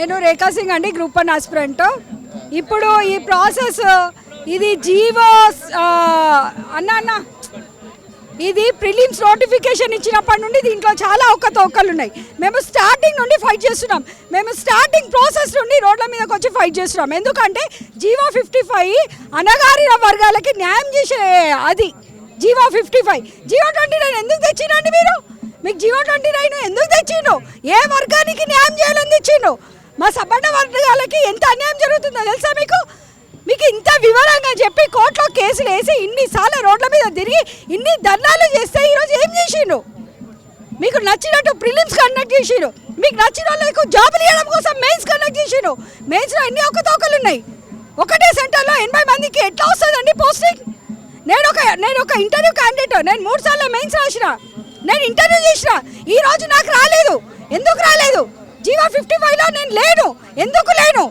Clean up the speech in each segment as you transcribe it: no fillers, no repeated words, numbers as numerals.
నేను రేఖా సింగ్ అండి, group 1 aspirant. ఇప్పుడు ఈ ప్రాసెస్ ఇది జీవో అన్న ఇది ప్రిలిమ్స్ నోటిఫికేషన్ ఇచ్చినప్పటి నుండి దీంట్లో చాలా అవకతవకలు ఉన్నాయి. మేము స్టార్టింగ్ నుండి ఫైట్ చేస్తున్నాం. మేము స్టార్టింగ్ ప్రాసెస్ నుండి రోడ్ల మీదకి వచ్చి ఫైట్ చేస్తున్నాం. ఎందుకంటే జీవో 55 అణగారిన వర్గాలకి న్యాయం చేసే అది జీవో 55. జీవో 29 ఎందుకు తెచ్చినండి మీరు? మీకు జీవో 29 ఎందుకు తెచ్చిండు? ఏ వర్గానికి న్యాయం చేయాలని తెచ్చిండు? మా సబర్ణ వర్గాలకి ఎంత అన్యాయం జరుగుతుందో తెలుసా మీకు? మీకు ఇంత వివరంగా చెప్పి కోర్టులో కేసులు వేసి ఇన్నిసార్లు రోడ్ల మీద తిరిగి ఇన్ని ధర్నాలు చేస్తే ఈరోజు ఏం చేసిండు? మీకు నచ్చినట్టు ప్రిలిమ్స్ కండక్ట్ చేసిండు. మీకు నచ్చిన వాళ్ళకు జాబులు ఇవ్వడం కోసం మెయిన్స్ కండక్ట్ చేసిండు. మెయిన్స్లో ఎన్ని అవకతవకలు ఉన్నాయి. ఒకటే సెంటర్లో 80 మందికి ఎట్లా వస్తుందండి పోస్టింగ్? నేను ఒక ఇంటర్వ్యూ క్యాండిడేట్. నేను 3 సార్లు మెయిన్స్ రాసిన. నేను ఇంటర్వ్యూ చేసిన. ఈరోజు నాకు రాలేదు. ఎందుకు రాలేదు? జీవో 55లో నేను లేను. ఎందుకు లేను?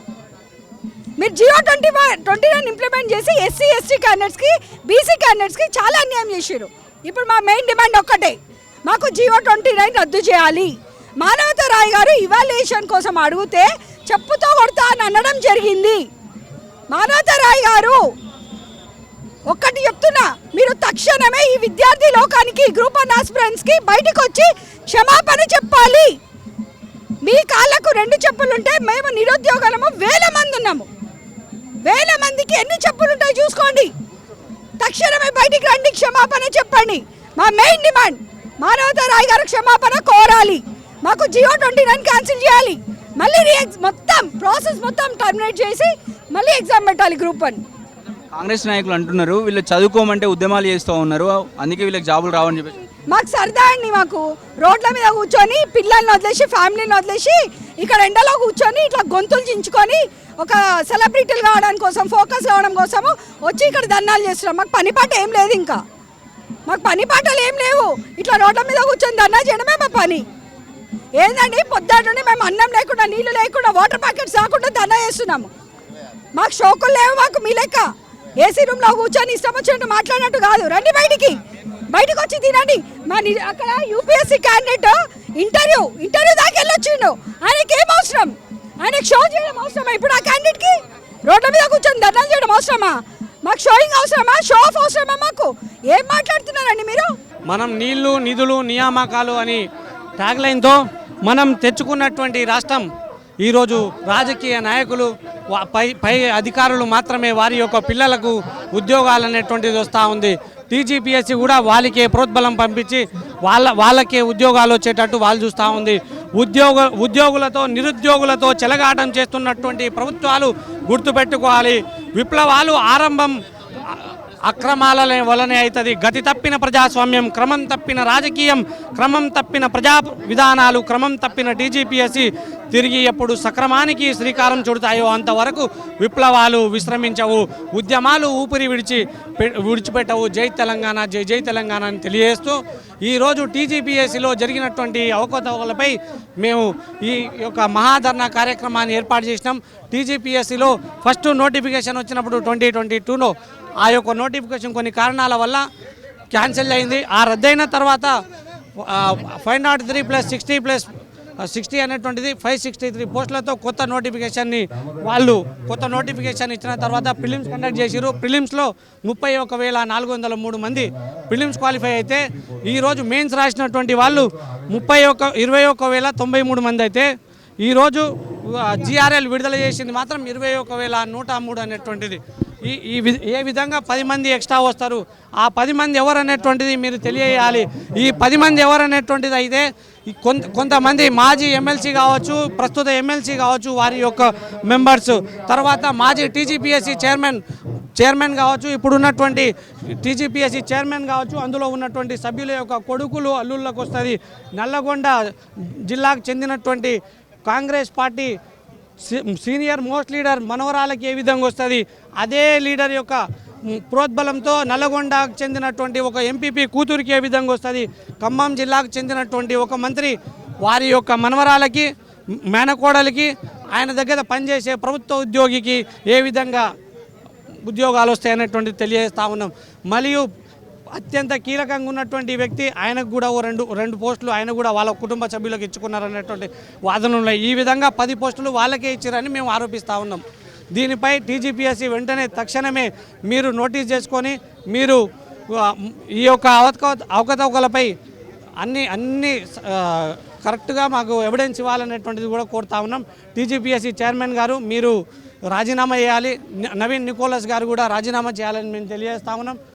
మీరు జీవో 29 ఇంప్లిమెంట్ చేసి ఎస్సీ ఎస్టీ క్యాండిడేట్స్కి బీసీ క్యాండిడేట్స్కి చాలా అన్యాయం చేశారు. ఇప్పుడు మా మెయిన్ డిమాండ్ ఒక్కటే, మాకు జీవో 29 రద్దు చేయాలి. మానవతా రాయ్ గారు ఇవాల్యుయేషన్ కోసం అడిగితే చెప్పుతో కొడతా అని అనడం జరిగింది. మానవతా రాయ్ గారు ఒక్కటి చెప్తున్నా, మీరు తక్షణమే ఈ విద్యార్థి లోకానికి గ్రూప్ 1 ఆస్పిరెంట్స్కి బయటకు వచ్చి క్షమాపణ చెప్పాలి. మీ కాళ్ళకు 2 చెప్పులుంటే మేము నిరుద్యోగులము 1000 మంది ఉన్నాము. 1000 మందికి ఎన్ని చెప్పులు ఉంటాయి చూసుకోండి. తక్షణమే బయటికి రండి, క్షమాపణ చెప్పండి. మా మెయిన్ డిమాండ్ మానవతా రాయ్ గారు క్షమాపణ కోరాలి. మాకు జీవో 29 క్యాన్సిల్ చేయాలి. మళ్ళీ మొత్తం ప్రాసెస్ మొత్తం టర్మినేట్ చేసి మళ్ళీ ఎగ్జామ్ పెట్టాలి గ్రూప్ 1. కాంగ్రెస్ నాయకులు అంటున్నారు వీళ్ళు చదువుకోమంటే ఉద్యమాలు చేస్తూ ఉన్నారు, అందుకే వీళ్ళకి జాబులు రావని చెప్పేసి. మాకు సరదా అండి. మాకు రోడ్ల మీద కూర్చొని పిల్లల్ని వదిలేసి ఫ్యామిలీని వదిలేసి ఇక్కడ ఎండలో కూర్చొని ఇట్లా గొంతులు చించుకొని ఒక సెలబ్రిటీలు కావడం కోసం, ఫోకస్ కావడం కోసము వచ్చి ఇక్కడ ధర్నాలు చేస్తున్నాం. మాకు పని పాట ఏం లేదు. ఇంకా మాకు పని పాటలు ఏం లేవు. ఇట్లా రోడ్ల మీద కూర్చొని ధర్నా చేయడమే మా పని. ఏంటండి పొద్దున్న నుండి మేము అన్నం లేకుండా నీళ్లు లేకుండా వాటర్ ప్యాకెట్స్ రాకుండా ధర్నా చేస్తున్నాము. మాకు షోకులు లేవు. మాకు మీ లెక్క ఏసీ రూమ్లో కూర్చొని ఇష్టం వచ్చినట్టు మాట్లాడినట్టు కాదు. రండి బయటకు వచ్చి తినండి. అక్కడ యూపీఎస్సీ క్యాండిడేట్ ఇంటర్వ్యూ దాకా వెళ్ళొచ్చిండు. ఆయనకి ఏం అవసరం? ఆయనకు షో చేయడం అవసరమా? ఇప్పుడు ఆ క్యాండిడేట్కి రోడ్ల మీద కూర్చొని ధర్నాలు చేయడం అవసరమా? మాకు షోయింగ్ అవసరమా? షో ఆఫ్ అవసరమా? మాకు ఏం మాట్లాడుతున్నారండి మీరు? మనం నీళ్లు నిధులు నియామకాలు అని ట్యాగ్లైన్తో మనం తెచ్చుకున్నటువంటి రాష్ట్రం ఈరోజు రాజకీయ నాయకులు పై అధికారులు మాత్రమే వారి యొక్క పిల్లలకు ఉద్యోగాలు అనేటువంటిది వస్తూ ఉంది. టీజీపీఎస్సీ కూడా వాళ్ళకే ప్రోద్బలం పంపించి వాళ్ళకే ఉద్యోగాలు వచ్చేటట్టు వాళ్ళు చూస్తూ ఉంది. ఉద్యోగులతో నిరుద్యోగులతో చెలగాటం చేస్తున్నటువంటి ప్రభుత్వాలు గుర్తుపెట్టుకోవాలి. విప్లవాలు ఆరంభం అక్రమాల వలనే అవుతుంది. గతి తప్పిన ప్రజాస్వామ్యం, క్రమం తప్పిన రాజకీయం, క్రమం తప్పిన ప్రజా విధానాలు, క్రమం తప్పిన టీజీపీఎస్సీ తిరిగి ఎప్పుడు సక్రమానికి శ్రీకారం చుడతాయో అంతవరకు విప్లవాలు విశ్రమించవు, ఉద్యమాలు ఊపిరి విడిచిపెట్టవు. జై తెలంగాణ, జై జై తెలంగాణ అని తెలియజేస్తూ ఈరోజు టీజీపీఎస్సీలో జరిగినటువంటి అవకతవకలపై మేము ఈ యొక్క మహాధర్నా కార్యక్రమాన్ని ఏర్పాటు చేసినాం. టీజీపీఎస్సీలో ఫస్ట్ నోటిఫికేషన్ వచ్చినప్పుడు 2022లో ఆ యొక్క నోటిఫికేషన్ కొన్ని కారణాల వల్ల క్యాన్సిల్ అయింది. ఆ రద్దయిన తర్వాత 503+60+60 అనేటువంటిది 563 పోస్టులతో కొత్త నోటిఫికేషన్ ఇచ్చిన తర్వాత ప్రిలిమ్స్ కండక్ట్ చేశారు. ప్రిలిమ్స్లో 31,403 మంది ప్రిలిమ్స్ క్వాలిఫై అయితే ఈరోజు మెయిన్స్ రాసినటువంటి వాళ్ళు 21,93 మంది అయితే ఈరోజు జిఆర్ఎల్ విడుదల చేసింది మాత్రం 21,103 అనేటువంటిది. ఏ విధంగా 10 మంది ఎక్స్ట్రా వస్తారు? ఆ 10 మంది ఎవరు అనేటువంటిది మీరు తెలియజేయాలి. ఈ 10 మంది ఎవరు అనేటువంటిది అయితే కొంతమంది మాజీ ఎమ్మెల్సీ కావచ్చు, ప్రస్తుత ఎమ్మెల్సీ కావచ్చు, వారి యొక్క మెంబర్స్, తర్వాత మాజీ టీజీపీఎస్సీ చైర్మన్ కావచ్చు, ఇప్పుడున్నటువంటి టీజీపీఎస్సీ చైర్మన్ కావచ్చు, అందులో ఉన్నటువంటి సభ్యుల యొక్క కొడుకులు అల్లుళ్ళకు వస్తుంది. నల్లగొండ జిల్లాకు చెందినటువంటి Congress party senior most leader మనవరాలకి ఏ విధంగా వస్తుంది, అదే లీడర్ యొక్క ప్రోద్బలంతో నల్లగొండకు చెందినటువంటి ఒక ఎంపీపీ కూతురికి ఏ విధంగా వస్తుంది, ఖమ్మం జిల్లాకు చెందినటువంటి ఒక మంత్రి వారి యొక్క మనవరాలకి మేనకోడలికి ఆయన దగ్గర పనిచేసే ప్రభుత్వ ఉద్యోగికి ఏ విధంగా ఉద్యోగాలు వస్తాయనేటువంటిది తెలియజేస్తూ ఉన్నాం. మరియు అత్యంత కీలకంగా ఉన్నటువంటి వ్యక్తి, ఆయనకు కూడా ఓ రెండు పోస్టులు ఆయన కూడా వాళ్ళ కుటుంబ సభ్యులకు ఇచ్చుకున్నారనేటువంటి వాదనలు ఉన్నాయి. ఈ విధంగా 10 పోస్టులు వాళ్ళకే ఇచ్చారని మేము ఆరోపిస్తూ ఉన్నాం. దీనిపై టీజీపీఎస్సీ వెంటనే తక్షణమే మీరు నోటీస్ చేసుకొని మీరు ఈ యొక్క అవకతవకలపై అన్ని కరెక్ట్గా మాకు ఎవిడెన్స్ ఇవ్వాలనేటువంటిది కూడా కోరుతా ఉన్నాం. టీజీపీఎస్సీ చైర్మన్ గారు మీరు రాజీనామా చేయాలి, నవీన్ నికోలస్ గారు కూడా రాజీనామా చేయాలని మేము తెలియజేస్తా ఉన్నాం.